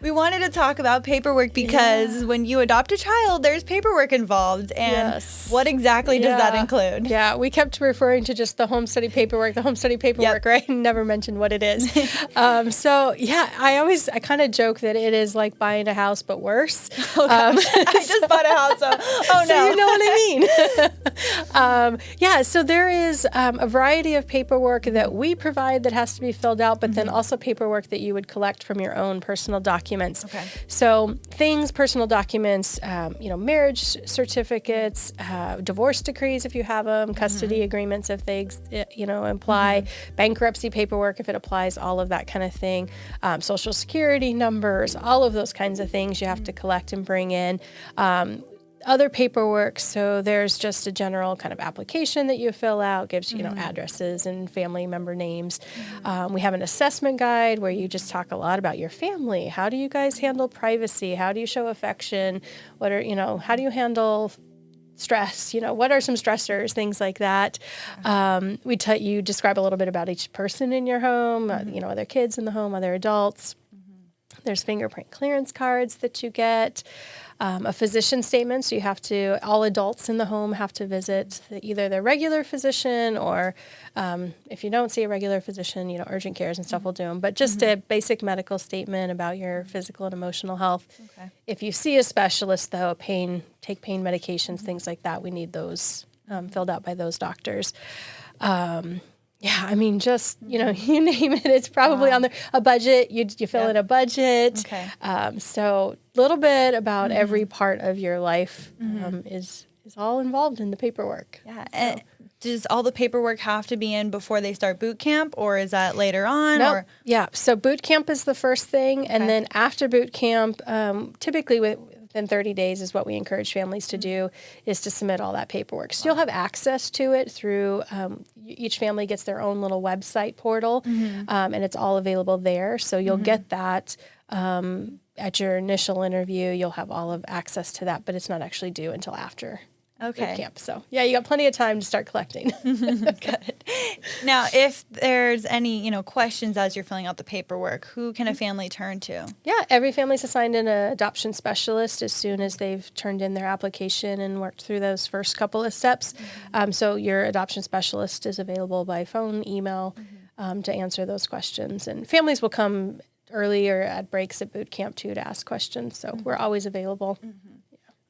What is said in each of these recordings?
We wanted to talk about paperwork because when you adopt a child, there's paperwork involved. And what exactly does that include? Yeah, we kept referring to just the home study paperwork, right? Never mentioned what it is. I kind of joke that it is like buying a house, but worse. I just bought a house. So you know what I mean? So there is a variety of paperwork that we provide that has to be filled out, but then also paperwork that you would collect from your own personal documents. Okay. So personal documents, marriage certificates, divorce decrees if you have them, custody agreements if they, apply, bankruptcy paperwork if it applies, all of that kind of thing, social security numbers, all of those kinds of things you have to collect and bring in. Other paperwork, so there's just a general kind of application that you fill out, gives addresses and family member names. We have an assessment guide where you just talk a lot about your family. How do you guys handle privacy? How do you show affection? How do you handle stress? What are some stressors? Things like that. You describe a little bit about each person in your home, other kids in the home, other adults. There's fingerprint clearance cards that you get. A physician statement, so all adults in the home have to visit either their regular physician or if you don't see a regular physician, urgent cares and stuff will do them. But just a basic medical statement about your physical and emotional health. Okay. If you see a specialist, though, take pain medications, things like that, we need those filled out by those doctors. You name it. It's probably on there. A budget, you fill in a budget. Okay. So a little bit about every part of your life is all involved in the paperwork. Yeah. So. And does all the paperwork have to be in before they start boot camp, or is that later on? No. Yeah. So boot camp is the first thing, and then after boot camp, typically within 30 days is what we encourage families to do, is to submit all that paperwork. So you'll have access to it through, each family gets their own little website portal, and it's all available there. So you'll get that at your initial interview. You'll have all of access to that, but it's not actually due until after boot camp. So you got plenty of time to start collecting. Good. Now, if there's any, questions as you're filling out the paperwork, who can a family turn to? Yeah, every family's assigned an adoption specialist as soon as they've turned in their application and worked through those first couple of steps. So your adoption specialist is available by phone, email, to answer those questions. And families will come early or at breaks at boot camp too to ask questions. So we're always available.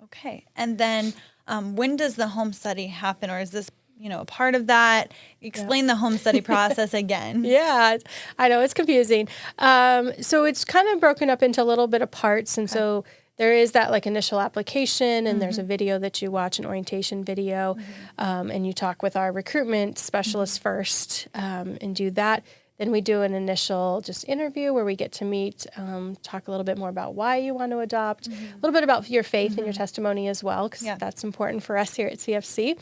Okay. And then when does the home study happen, or is this, a part of that? Explain the home study process again. Yeah, I know it's confusing. So it's kind of broken up into a little bit of parts. And so there is that initial application, and there's a video that you watch, an orientation video, and you talk with our recruitment specialist first and do that. Then we do an initial just interview where we get to meet, talk a little bit more about why you want to adopt, a little bit about your faith and your testimony as well, because that's important for us here at CFC.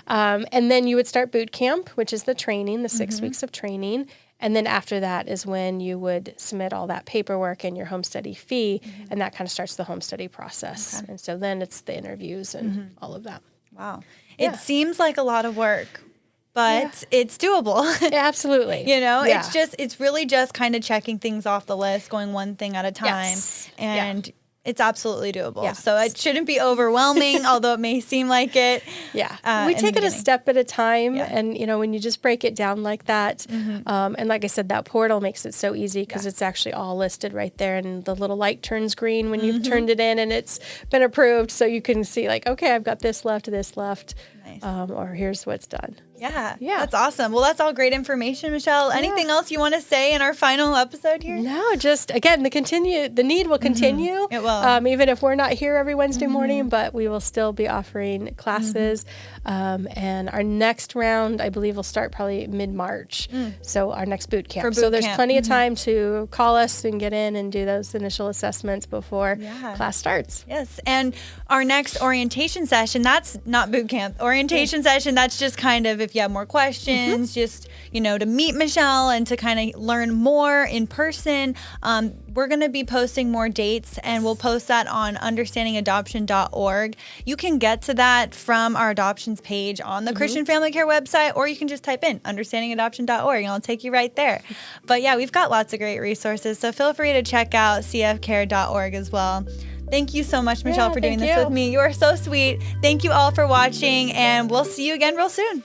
And then you would start boot camp, which is the training, the 6 weeks of training. And then after that is when you would submit all that paperwork and your home study fee, and that kind of starts the home study process. Okay. And so then it's the interviews and all of that. Wow. Yeah. It seems like a lot of work, but it's doable. Yeah, absolutely. It's really just kind of checking things off the list, going one thing at a time. And it's absolutely doable. Yeah. So it shouldn't be overwhelming, although it may seem like it. Yeah. We take it a step at a time. Yeah. And, when you just break it down like that, and like I said, that portal makes it so easy because it's actually all listed right there. And the little light turns green when you've turned it in and it's been approved. So you can see okay, I've got this left. Nice. Or here's what's done. Yeah. That's awesome. Well, that's all great information, Michelle. Anything else you want to say in our final episode here? No, just, again, the need will continue. It will. Even if we're not here every Wednesday morning, but we will still be offering classes. And our next round, I believe, will start probably mid-March. So our next boot camp. So there's plenty of time to call us and get in and do those initial assessments before class starts. Yes. And our next orientation session, that's not boot camp. orientation session, that's just kind of if you have more questions, just, to meet Michelle and to kind of learn more in person. We're going to be posting more dates, and we'll post that on understandingadoption.org. You can get to that from our adoptions page on the Christian Family Care website, or you can just type in understandingadoption.org and it'll take you right there. But yeah, we've got lots of great resources, so feel free to check out cfcare.org as well. Thank you so much, Michelle, for doing this with me. You are so sweet. Thank you all for watching, and we'll see you again real soon.